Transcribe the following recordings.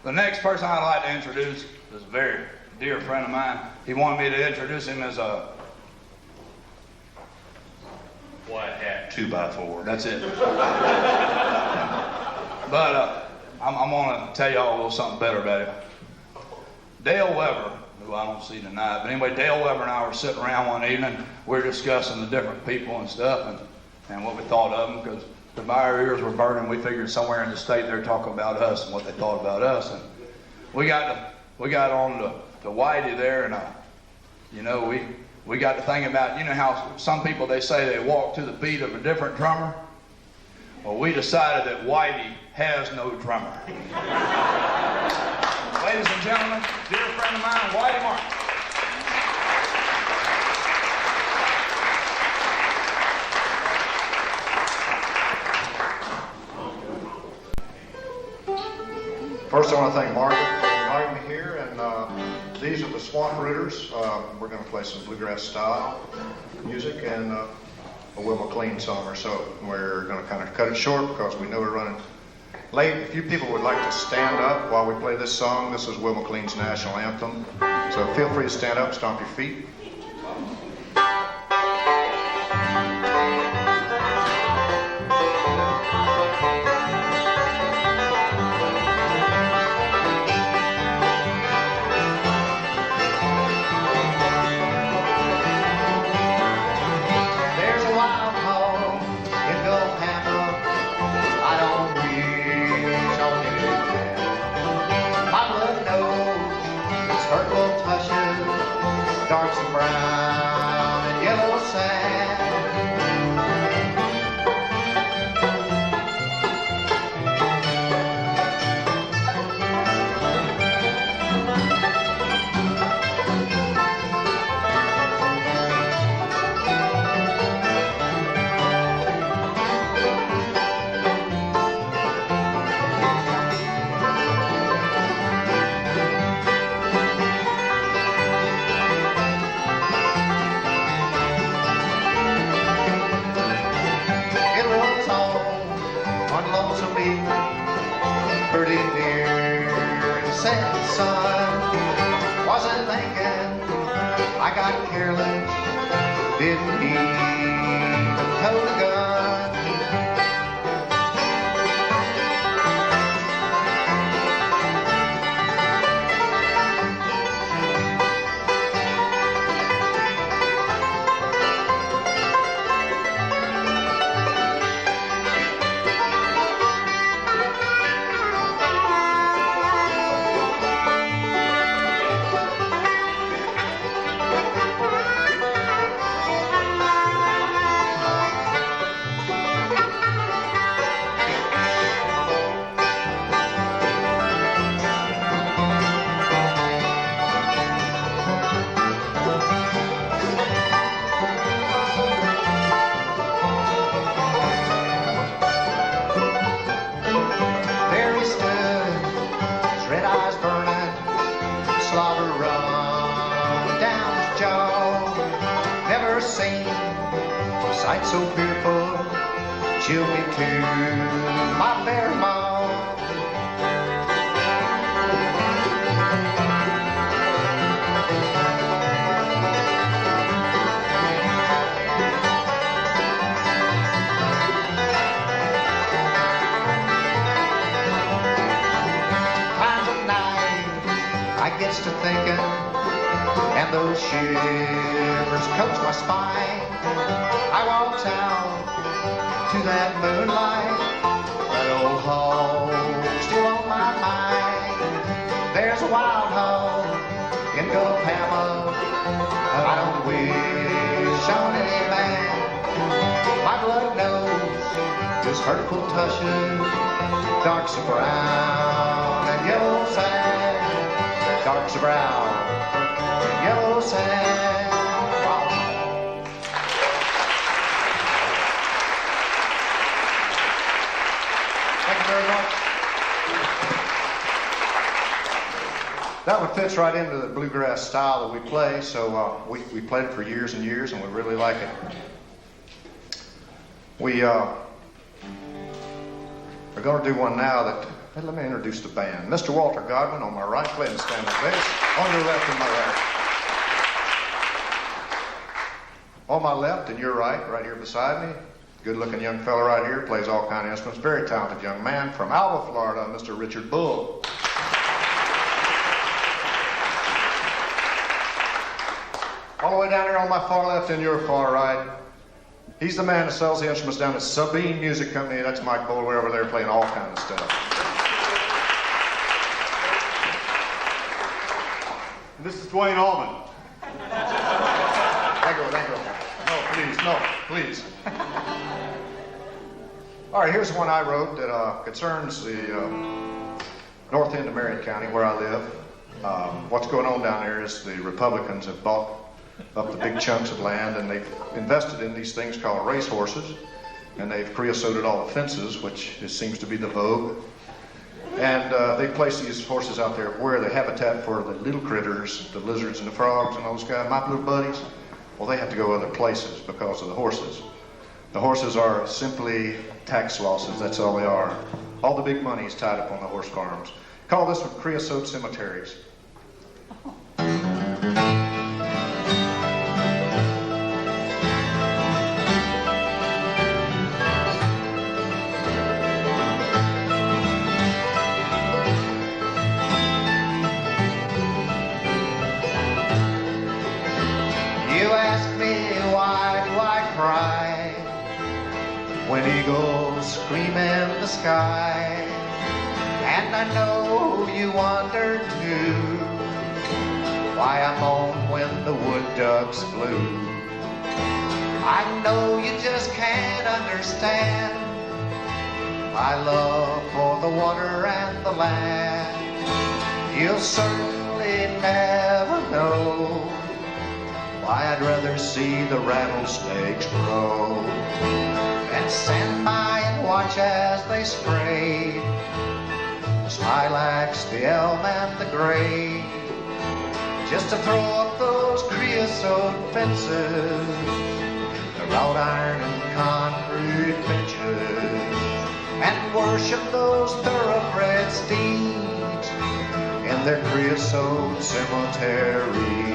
The next person I'd like to introduce is a very dear friend of mine. He wanted me to introduce him as a white hat 2x4. That's it. But I'm going to tell y'all a little something better about him. Dale Weber, who I don't see tonight, but anyway, Dale Weber and I were sitting around one evening. We were discussing the different people and stuff and what we thought of them, because our ears were burning. We figured somewhere in the state they're talking about us and what they thought about us. And we got on to Whitey there, and we got to think about, how some people, they say they walk to the beat of a different drummer. Well, we decided that Whitey has no drummer. Ladies and gentlemen, dear friend of mine, Whitey Markel. First, I want to thank Margaret for inviting me here, and these are the Swamprooters. We're going to play some bluegrass style music and a Will Mclean song or so. We're going to kind of cut it short because we know we're running late. If you people would like to stand up while we play this song, this is Will Mclean's national anthem. So feel free to stand up, stomp your feet. Darks and brown and yellow sand. Pretty near the setting sun. Wasn't thinking, I got careless, didn't even tow the gun. Sight so fearful, chilled me to my very maw. Times at night, I gets to thinking, and those shivers coats my spine. I walks out to that moonlight, that old hog still on my mind. There's a wild hog in Gulfhammer, I don't wish on any man. My blood knows his hurtful tushes, darks of brown and yellow sand, darks of brown and yellow sand. Very much. That one fits right into the bluegrass style that we play, so we played it for years and years, and we really like it. We're going to do one now that And let me introduce the band. Mr. Walter Godwin on my right, playing the standard bass. On your left and my right. On my left and your right here beside me, good-looking young fella right here, plays all kind of instruments. Very talented young man from Alva, Florida, Mr. Richard Bull. All the way down here on my far left and your far right, he's the man that sells the instruments down at Sabine Music Company. That's Mike Bull. We're over there playing all kind of stuff. This is Dwayne Allman. Thank you. No, please. All right, here's one I wrote that concerns the north end of Marion County, where I live. What's going on down there is the Republicans have bought up the big chunks of land, and they've invested in these things called racehorses, and they've creosoted all the fences, which seems to be the vogue. And they place these horses out there where the habitat for the little critters, the lizards and the frogs and those guys, my little buddies, well, they have to go other places because of the horses. The horses are simply tax losses, that's all they are. All the big money is tied up on the horse farms. Call this one Creosote Cemeteries. When eagles scream in the sky, and I know you wonder too why I moan when the wood ducks flew. I know you just can't understand my love for the water and the land. You'll certainly never know why I'd rather see the rattlesnakes grow and stand by and watch as they spray the smilax, the elm, and the gray, just to throw up those creosote fences, the wrought iron and concrete benches, and worship those thoroughbred steeds in their creosote cemetery.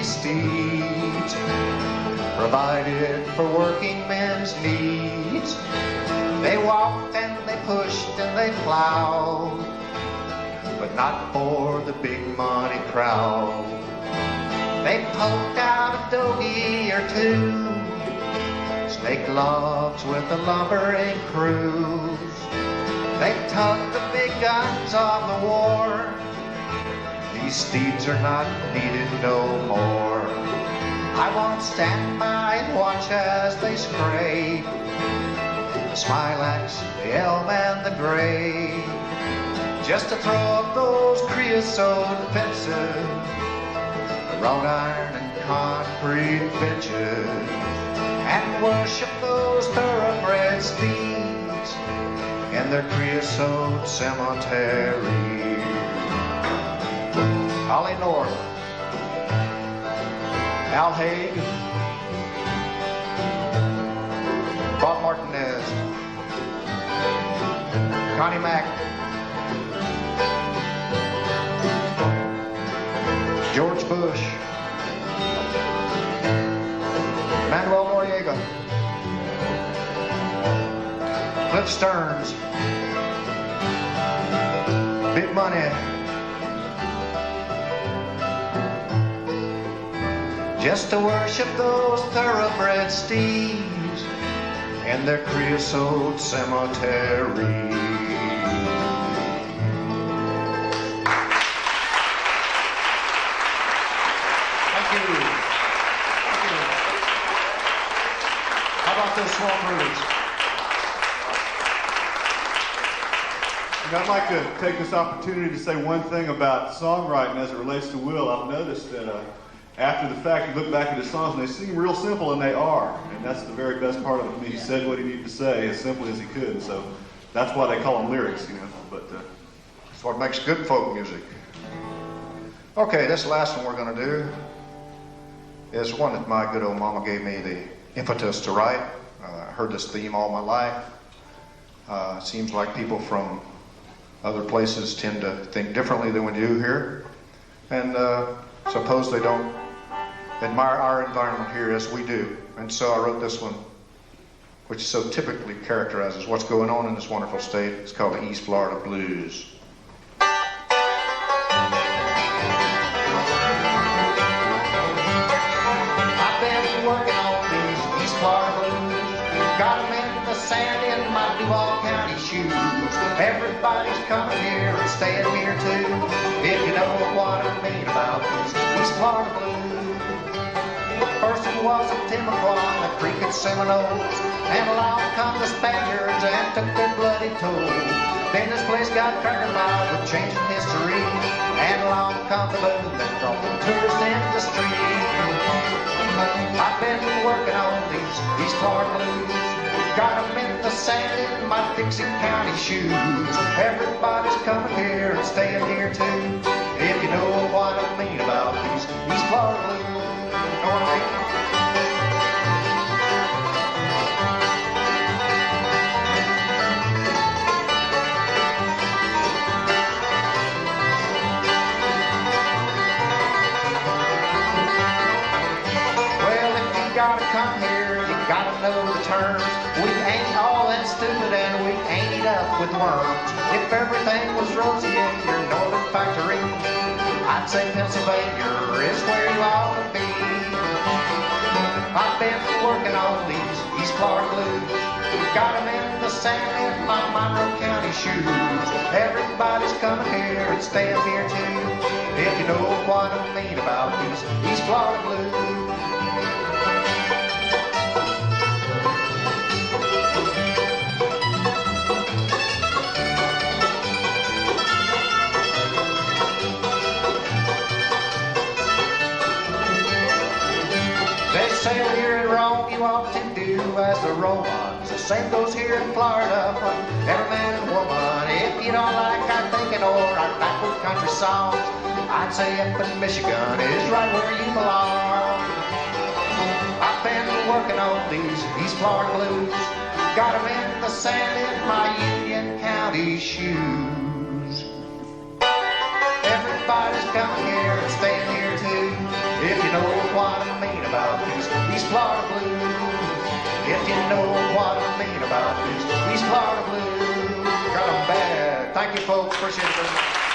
Steeds provided for working men's needs. They walked and they pushed and they plowed, but not for the big money crowd. They poked out a dogie or two, snake logs with the lumbering crews. They tugged the big guns on the war. These steeds are not needed no more. I won't stand by and watch as they scrape the smilax, the elm, and the gray, just to throw up those creosote fences, the wrought iron and concrete benches, and worship those thoroughbred steeds in their creosote cemetery. Ollie North, Al Haig, Bob Martinez, Connie Mack, George Bush, Manuel Noriega, Cliff Stearns, Big Money, just to worship those thoroughbred steeds in their creosote cemetery. Thank you. Swamprooters. And I'd like to take this opportunity to say one thing about songwriting as it relates to Will. I've noticed that after the fact, you look back at his songs and they seem real simple, and they are. And that's the very best part of it. I mean, he said what he needed to say as simply as he could. So that's why they call them lyrics, you know. But That's what makes good folk music. Okay, this last one we're going to do is one that my good old mama gave me the impetus to write. I heard this theme all my life. It seems like people from other places tend to think differently than we do here. And suppose they don't admire our environment here as we do. And so I wrote this one, which so typically characterizes what's going on in this wonderful state. It's called the East Florida Blues. I've been working on these East Florida blues. Got 'em in the sand in my Duval County shoes. Everybody's coming here and staying here too. If you know what I mean about these East Florida blues. First it was a Timaquan, the Creek and Seminoles. And along come the Spaniards and took their bloody toll. Then this place got cracking loud with changing history. And along come the boom that brought the tourist industry. I've been working on these East Florida blues. Got 'em in the sand in my Dixie County shoes. Everybody's coming here and staying here too. If you know what I mean about these East Florida blues. Know what I mean? Gotta come here, you gotta know the terms. We ain't all that stupid and we ain't eat up with worms. If everything was rosy in your northern factory, I'd say Pennsylvania is where you ought to be. I've been working on these East Florida blues. Got 'em in the sand in my Monroe County shoes. Everybody's coming here and staying here too. If you know what I mean about these East Florida blues. Say here in Rome you ought to do as the Romans. The same goes here in Florida for every man and woman. If you don't like our thinking or our backward country songs, I'd say up in Michigan is right where you belong. I've been working on these East Florida blues. Got 'em in the sand in my Union County shoes. Everybody's coming here and staying here too. If you know what I mean about these East Florida blues. If you know what I mean about these East Florida blues. Got 'em bad. Thank you folks, appreciate it very much.